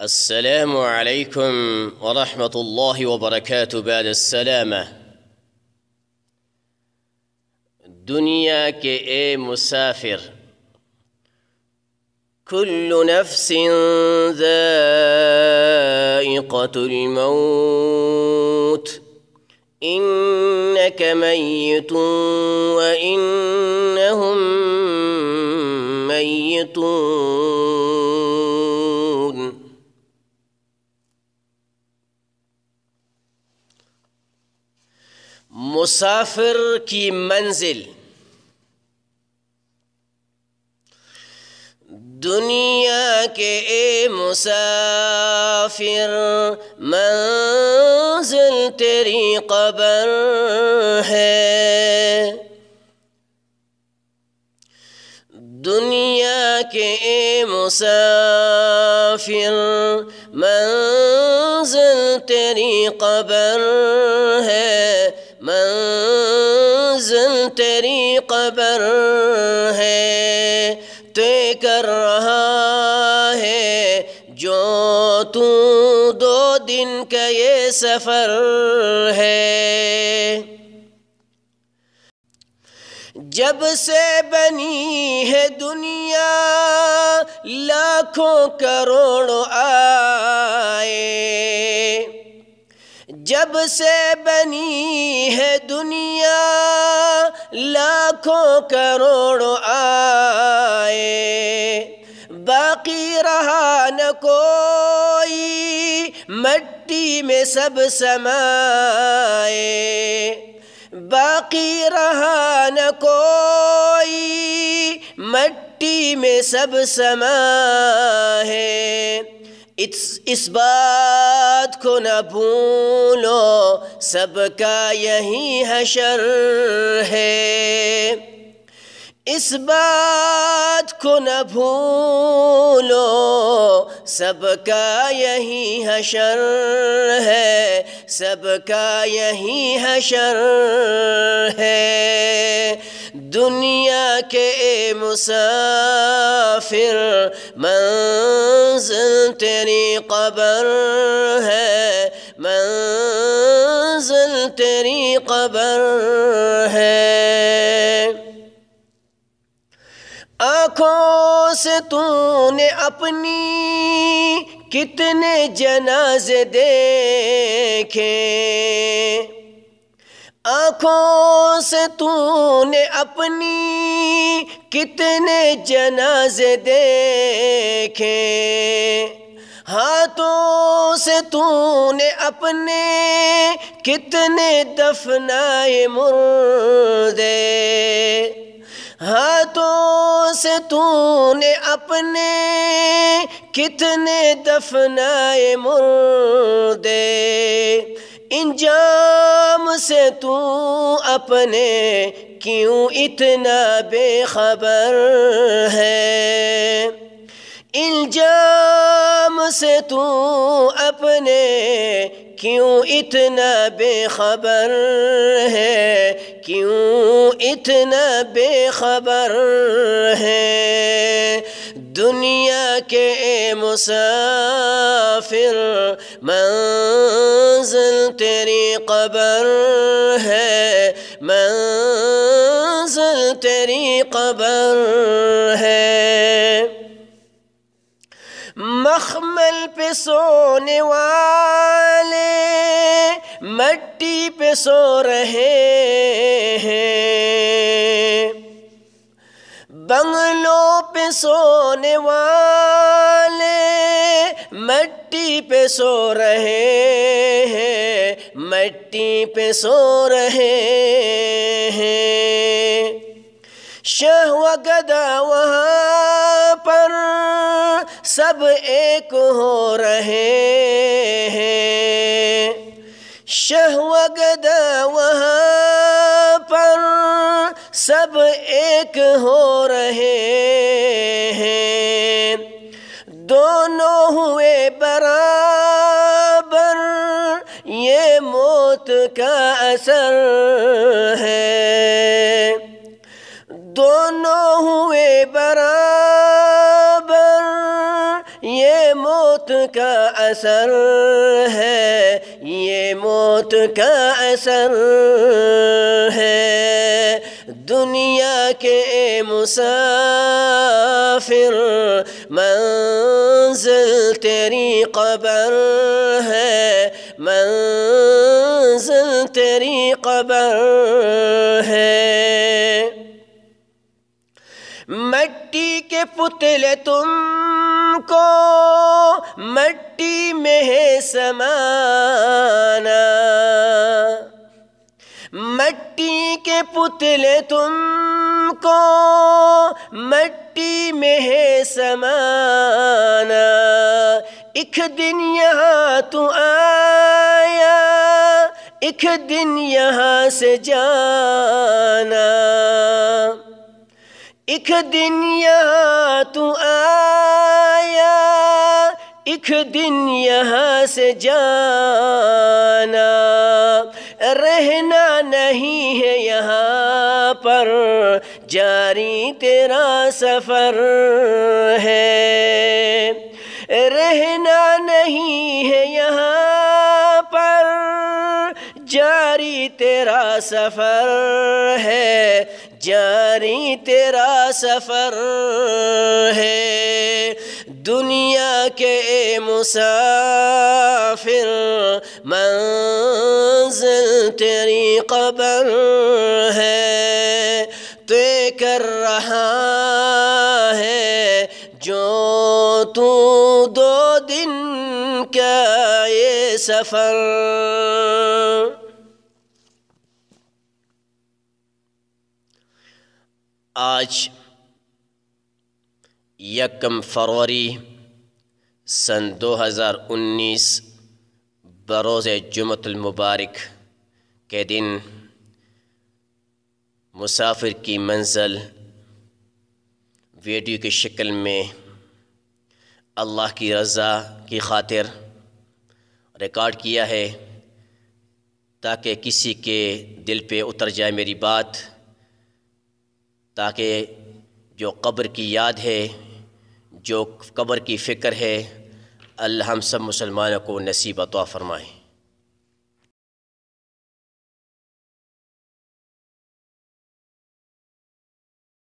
السلام علیکم ورحمۃ اللہ وبرکاتہ. بعد السلامہ. دنیا کے اے مسافر، کل نفس ذائقۃ الموت، انک میت وانہم میتون. مسافر کی منزل. دنیا کے اے مسافر، منزل تیری قبر ہے. دنیا کے اے مسافر، منزل تیری قبر ہے. منزل تیری قبر ہے. تو کر رہا ہے جو تو 2 دن کا یہ سفر ہے. جب سے بنی ہے دنیا لاکھوں کروڑوں آئے. جب سے بنی ہے دنیا لاکھوں کروڑوں آئے. باقی رہا نہ کوئی، مٹی میں سب سمائے. باقی رہا نہ کوئی، مٹی میں سب سمائے. اس بات کو نہ بھولو، سب کا یہی حشر ہے. اس بات کو نہ بھولو، سب کا یہی حشر ہے. سب کا یہی حشر ہے. دنیا کے اے مسافر، منزل تیری قبر ہے. منزل تیری قبر ہے. آنکھوں سے تو نے اپنی کتنے جنازے دیکھے. آنکھوں سے تو نے اپنی کتنے جنازے دیکھے. ہاتھوں سے تو نے اپنے کتنے دفنائے مردے. ہاتھوں سے تو نے اپنے کتنے دفنائے مردے. انجام سے تو اپنے کیوں اتنا بے خبر ہے. الزام سے تو اپنے کیوں اتنا بے خبر ہے. کیوں اتنا بے خبر ہے. دنیا کے اے مسافر، منزل تیری قبر ہے. منزل تیری قبر ہے. مخمل پہ سونے والے مٹی پہ سو رہے ہیں. بنگلوں پہ سونے والے مٹی پہ سو رہے ہیں. مٹی پہ سو رہے ہیں. شاہ و گدا وہاں پر سب ایک ہو رہے ہیں. شاہ و گدا وہاں پر سب ایک ہو رہے ہیں. دونوں ہوئے برابر، یہ موت کا اثر ہے. دونوں ہوئے برابر، یہ موت کا اثر ہے، یہ موت کا اثر ہے۔ دنیا کے مسافر منزل تیری قبر ہے، منزل تیری قبر ہے۔ مٹی کے پتلے تم کو مٹی میں ہے سمانا، مٹی کے پتلے تم کو مٹی میں ہے سمانا۔ ایک دن یہاں تو آیا، ایک دن یہاں سے جانا، ایک دن یہاں تو آیا، ایک دن یہاں سے جانا۔ رہنا نہیں ہے یہاں پر، جاری تیرا سفر ہے۔ رہنا نہیں ہے یہاں پر، جاری تیرا سفر ہے، جاری تیرا سفر ہے۔ دنیا کے مسافر منزل تیری قبر ہے۔ تو کر رہا ہے جو تو دو دن کا یہ سفر۔ آج 1 فروری سن 2019 بروز جمعۃ المبارک کے دن مسافر کی منزل ویڈیو کی شکل میں اللہ کی رضا کی خاطر ریکارڈ کیا ہے، تاکہ کسی کے دل پہ اتر جائے میری بات، تاکہ جو قبر کی یاد ہے، جو قبر کی فکر ہے، اللہ ہم سب مسلمانوں کو نصیب عطا فرمائے۔